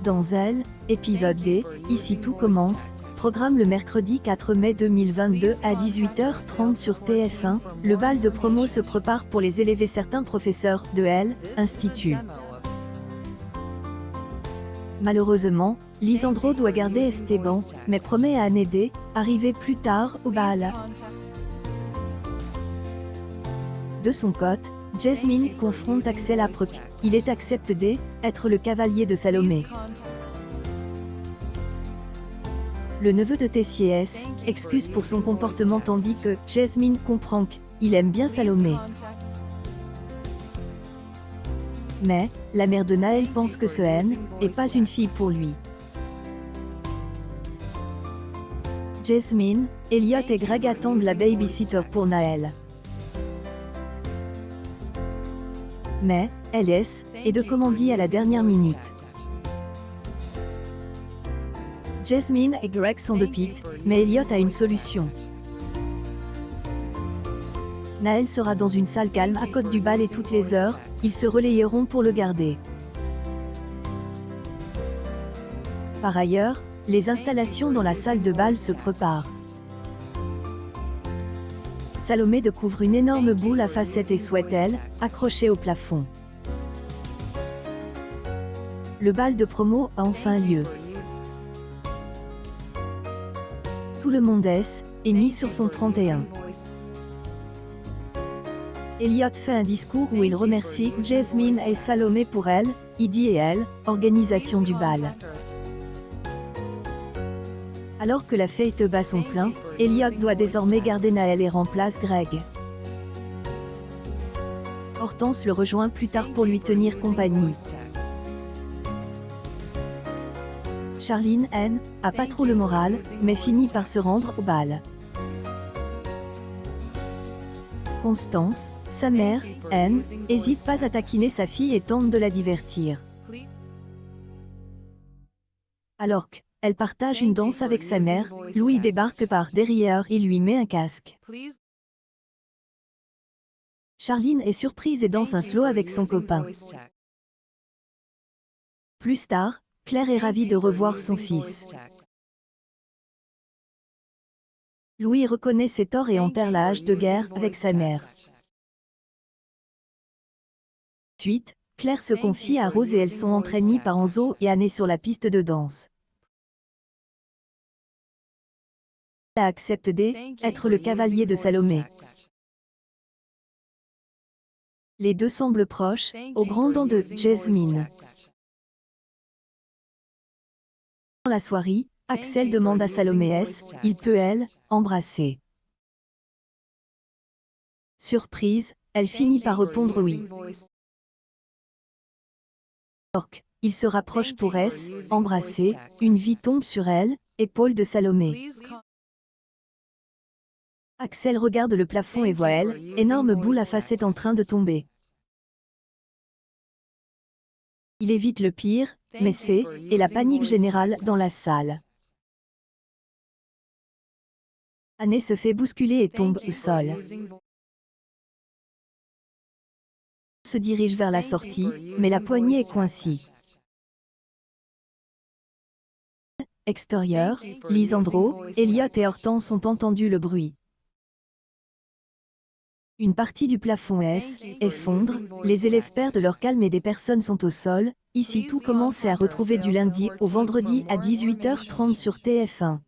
Dans Elle, épisode D, Ici tout commence, programme le mercredi 4 mai 2022 à 18h30 sur TF1, le bal de promo se prépare pour les élèves et certains professeurs de Elle, Institut. Malheureusement, Lisandro doit garder Esteban, mais promet à Annede, arriver plus tard au bal. De son côté, Jasmine confronte Axel après il est accepté d'être le cavalier de Salomé. Le neveu de Tessiès excuse pour son comportement tandis que Jasmine comprend qu'il aime bien Salomé. Mais, la mère de Naël pense que ce haine est pas une fille pour lui. Jasmine, Elliot et Greg attendent la babysitter pour Naël. Mais, LS est de commandie à la dernière minute. Jasmine et Greg sont de pite, mais Elliot a une solution. Naël sera dans une salle calme à côté du bal et toutes les heures, ils se relayeront pour le garder. Par ailleurs, les installations dans la salle de bal se préparent. Salomé découvre une énorme boule à facettes et souhaite-elle, accrochée au plafond. Le bal de promo a enfin lieu. Tout le monde est mis sur son 31. Elliot fait un discours où il remercie Jasmine et Salomé pour elle, Idi et elle, organisation du bal. Alors que la fête bat son plein, Elliot doit désormais garder Naël et remplace Greg. Hortense le rejoint plus tard pour lui tenir compagnie. Charline N a pas trop le moral, mais finit par se rendre au bal. Constance, sa mère, N, hésite pas à taquiner sa fille et tente de la divertir. Alors qu'elle partage une danse avec sa mère, Louis débarque par derrière et lui met un casque. Charline est surprise et danse un slow avec son copain. Plus tard, Claire est ravie de revoir son fils. Louis reconnaît ses torts et enterre la hache de guerre avec sa mère. Ensuite, Claire se confie à Rose et elles sont entraînées par Enzo et Anne sur la piste de danse. Elle accepte d'être le cavalier de Salomé. Les deux semblent proches, au grand dam de Jasmine. Dans la soirée, Axel demande à Salomé il peut elle embrasser. Surprise, elle finit par répondre oui. Il se rapproche pour embrasser, une vie tombe sur elle, épaule de Salomé. Axel regarde le plafond et voit elle, énorme boule à facettes en train de tomber. Il évite le pire, mais et la panique générale dans la salle. Anne se fait bousculer et tombe au sol. Se dirige vers la sortie, mais la poignée est coincée. Extérieur, Lisandro, Elliot et Hortense ont entendu le bruit. Une partie du plafond effondre, les élèves perdent leur calme et des personnes sont au sol. Ici tout commence à retrouver du lundi au vendredi à 18h30 sur TF1.